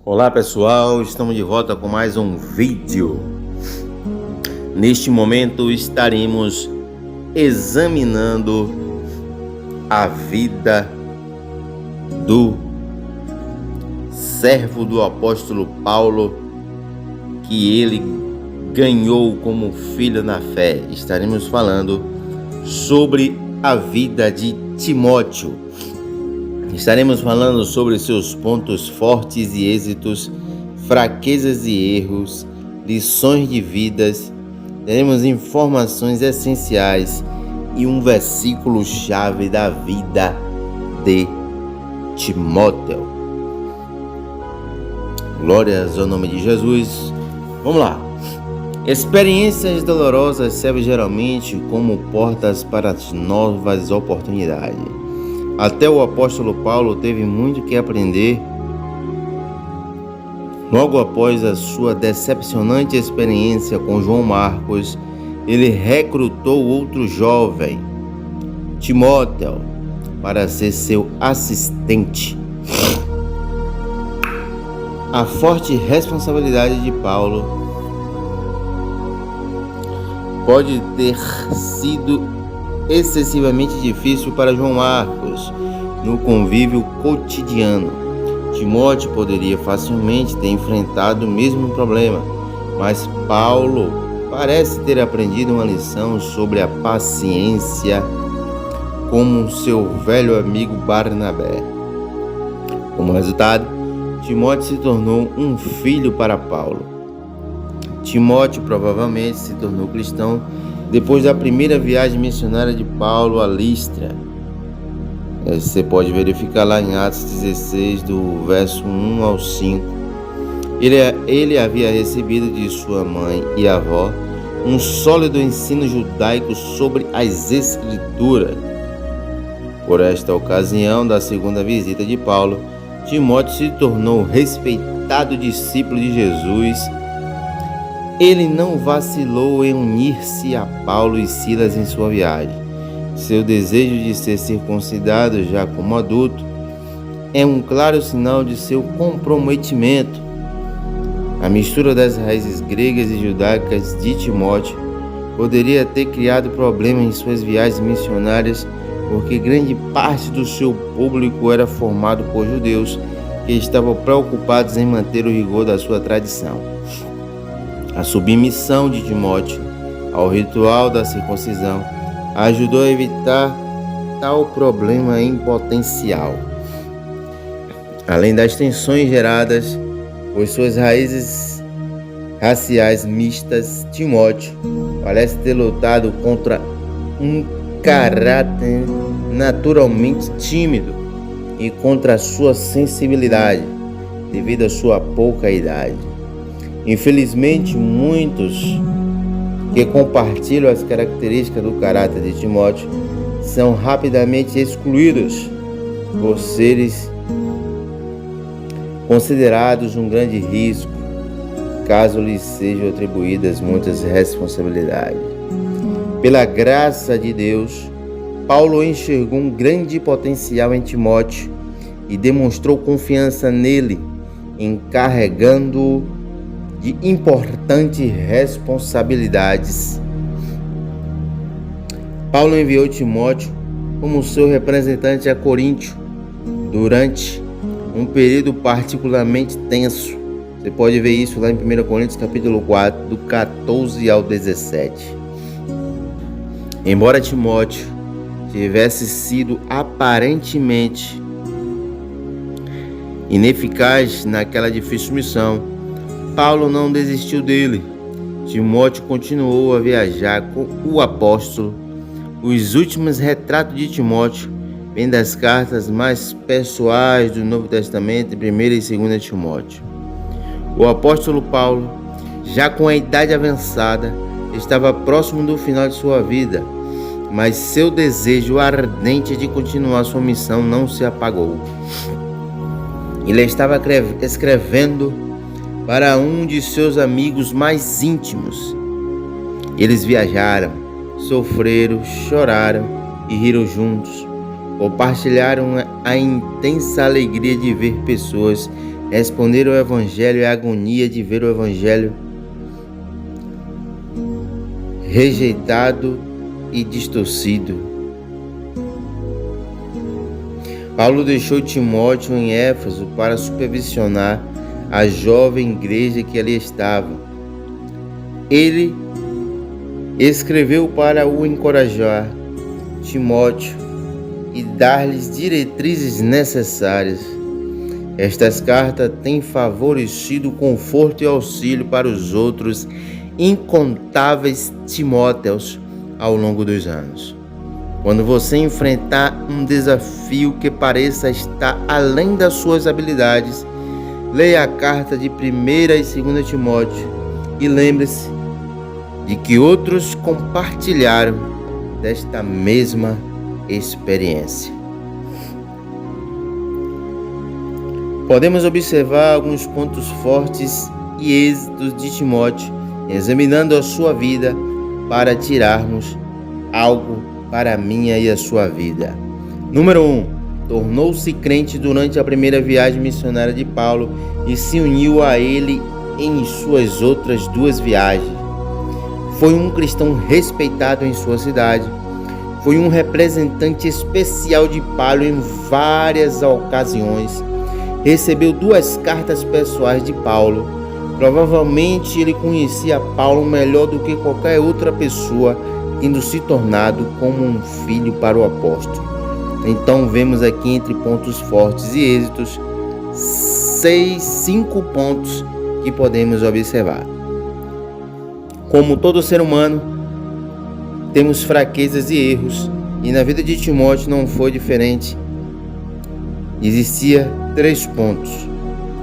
Olá pessoal, estamos de volta com mais um vídeo. Neste momento estaremos examinando a vida do servo do apóstolo Paulo, que ele ganhou como filho na fé. Estaremos falando sobre a vida de Timóteo. Estaremos falando sobre seus pontos fortes e êxitos, fraquezas e erros, lições de vidas. Teremos informações essenciais e um versículo-chave da vida de Timóteo. Glórias ao nome de Jesus. Vamos lá. Experiências dolorosas servem geralmente como portas para as novas oportunidades. Até o apóstolo Paulo teve muito que aprender. Logo após a sua decepcionante experiência com João Marcos, ele recrutou outro jovem, Timóteo, para ser seu assistente. A forte responsabilidade de Paulo pode ter sido excessivamente difícil para João Marcos no convívio cotidiano. Timóteo poderia facilmente ter enfrentado o mesmo problema, mas Paulo parece ter aprendido uma lição sobre a paciência como seu velho amigo Barnabé. Como resultado, Timóteo se tornou um filho para Paulo. Timóteo provavelmente se tornou cristão depois da primeira viagem missionária de Paulo a Listra. Você pode verificar lá em Atos 16, do verso 1 ao 5. Ele havia recebido de sua mãe e avó um sólido ensino judaico sobre as Escrituras. Por esta ocasião da segunda visita de Paulo, Timóteo se tornou respeitado discípulo de Jesus. Ele não vacilou em unir-se a Paulo e Silas em sua viagem. Seu desejo de ser circuncidado já como adulto é um claro sinal de seu comprometimento. A mistura das raízes gregas e judaicas de Timóteo poderia ter criado problemas em suas viagens missionárias, porque grande parte do seu público era formado por judeus que estavam preocupados em manter o rigor da sua tradição. A submissão de Timóteo ao ritual da circuncisão ajudou a evitar tal problema em potencial. Além das tensões geradas por suas raízes raciais mistas, Timóteo parece ter lutado contra um caráter naturalmente tímido e contra a sua sensibilidade, devido à sua pouca idade. Infelizmente, muitos que compartilham as características do caráter de Timóteo são rapidamente excluídos por seres considerados um grande risco, caso lhes sejam atribuídas muitas responsabilidades. Pela graça de Deus, Paulo enxergou um grande potencial em Timóteo e demonstrou confiança nele, encarregando-o de importantes responsabilidades. Paulo enviou Timóteo como seu representante a Coríntio durante um período particularmente tenso. Você pode ver isso lá em 1 Coríntios capítulo 4, do 14 ao 17. Embora Timóteo tivesse sido aparentemente ineficaz naquela difícil missão, Paulo não desistiu dele. Timóteo continuou a viajar com o apóstolo. Os últimos retratos de Timóteo vêm das cartas mais pessoais do Novo Testamento, 1 e 2 Timóteo. O apóstolo Paulo, já com a idade avançada, estava próximo do final de sua vida, mas seu desejo ardente de continuar sua missão não se apagou. Ele estava escrevendo para um de seus amigos mais íntimos. Eles viajaram, sofreram, choraram e riram juntos. Compartilharam a intensa alegria de ver pessoas Responder ao Evangelho é a agonia de ver o Evangelho rejeitado e distorcido. Paulo deixou Timóteo em Éfeso para supervisionar a jovem igreja que ali estava. Ele escreveu para o encorajar, Timóteo, e dar-lhes diretrizes necessárias. Estas cartas têm favorecido conforto e auxílio para os outros incontáveis Timóteos ao longo dos anos. Quando você enfrentar um desafio que pareça estar além das suas habilidades, leia a carta de 1ª e 2ª Timóteo e lembre-se de que outros compartilharam desta mesma experiência. Podemos observar alguns pontos fortes e êxitos de Timóteo, examinando a sua vida para tirarmos algo para a minha e a sua vida. Número 1. Tornou-se crente durante a primeira viagem missionária de Paulo e se uniu a ele em suas outras 2 viagens. Foi um cristão respeitado em sua cidade. Foi um representante especial de Paulo em várias ocasiões. Recebeu 2 cartas pessoais de Paulo. Provavelmente ele conhecia Paulo melhor do que qualquer outra pessoa, tendo se tornado como um filho para o apóstolo. Então vemos aqui, entre pontos fortes e êxitos, 5 pontos que podemos observar. Como todo ser humano, temos fraquezas e erros, e na vida de Timóteo não foi diferente. Existia 3 pontos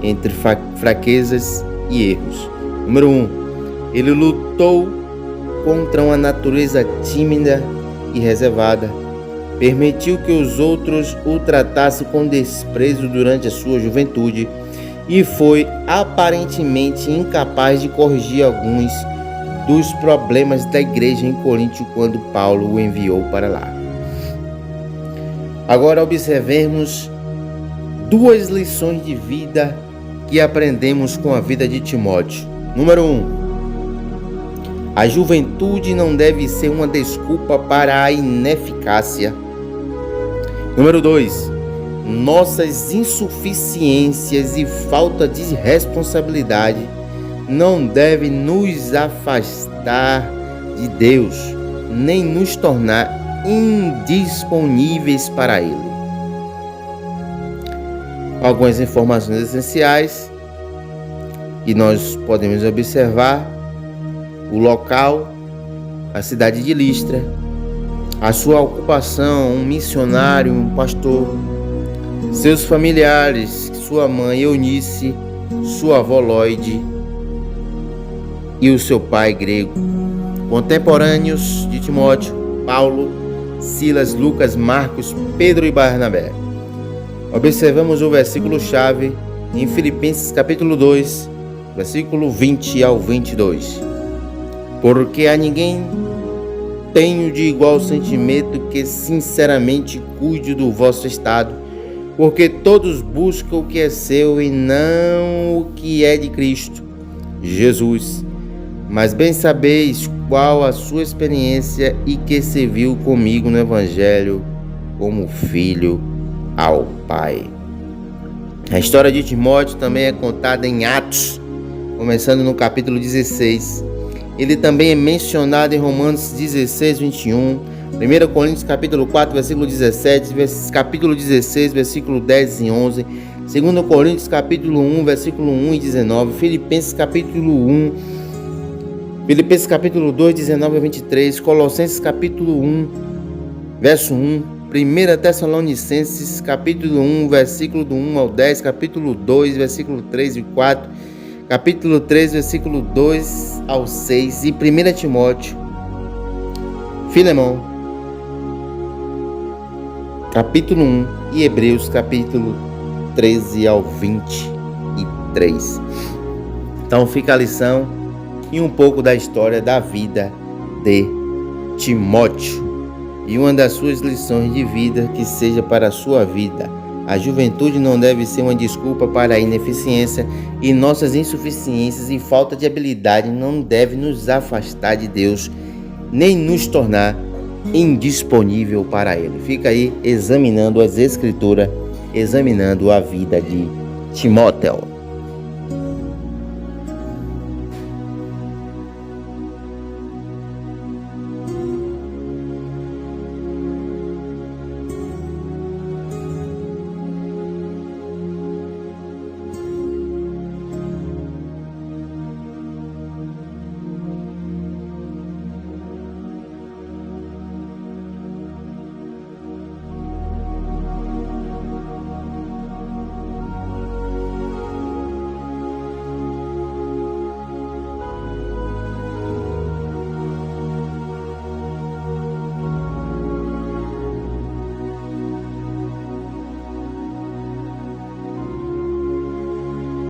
entre fraquezas e erros. Número 1. Ele lutou contra uma natureza tímida e reservada. Permitiu que os outros o tratassem com desprezo durante a sua juventude e foi aparentemente incapaz de corrigir alguns dos problemas da igreja em Corinto quando Paulo o enviou para lá. Agora observemos 2 lições de vida que aprendemos com a vida de Timóteo. Número 1. A juventude não deve ser uma desculpa para a ineficácia. Número 2. Nossas insuficiências e falta de responsabilidade não devem nos afastar de Deus, nem nos tornar indisponíveis para Ele. Algumas informações essenciais que nós podemos observar: o local, a cidade de Listra, a sua ocupação, um missionário, um pastor, seus familiares, sua mãe Eunice, sua avó Lloyd e o seu pai grego. Contemporâneos de Timóteo: Paulo, Silas, Lucas, Marcos, Pedro e Barnabé. Observamos o versículo-chave em Filipenses capítulo 2, versículo 20 ao 22. Porque a ninguém tenho de igual sentimento que sinceramente cuide do vosso estado, porque todos buscam o que é seu e não o que é de Cristo Jesus. Mas bem sabeis qual a sua experiência e que serviu comigo no Evangelho como filho ao Pai. A história de Timóteo também é contada em Atos, começando no capítulo 16. Ele também é mencionado em Romanos 16, 21, 1 Coríntios capítulo 4, versículo 17, capítulo 16, versículo 10 e 11, 2 Coríntios capítulo 1, versículo 1 e 19, Filipenses capítulo 1, Filipenses capítulo 2, 19 a 23, Colossenses capítulo 1, verso 1, 1 Tessalonicenses capítulo 1, versículo do 1 ao 10, capítulo 2, versículo 3 e 4, capítulo 3, versículo 2 ao 6 e 1 Timóteo, Filemão, capítulo 1 e Hebreus capítulo 13 ao 23. Então fica a lição e um pouco da história da vida de Timóteo e uma das suas lições de vida que seja para a sua vida, A juventude não deve ser uma desculpa para a ineficiência, e nossas insuficiências e falta de habilidade não devem nos afastar de Deus, nem nos tornar indisponível para Ele. Fica aí examinando as Escrituras, examinando a vida de Timóteo.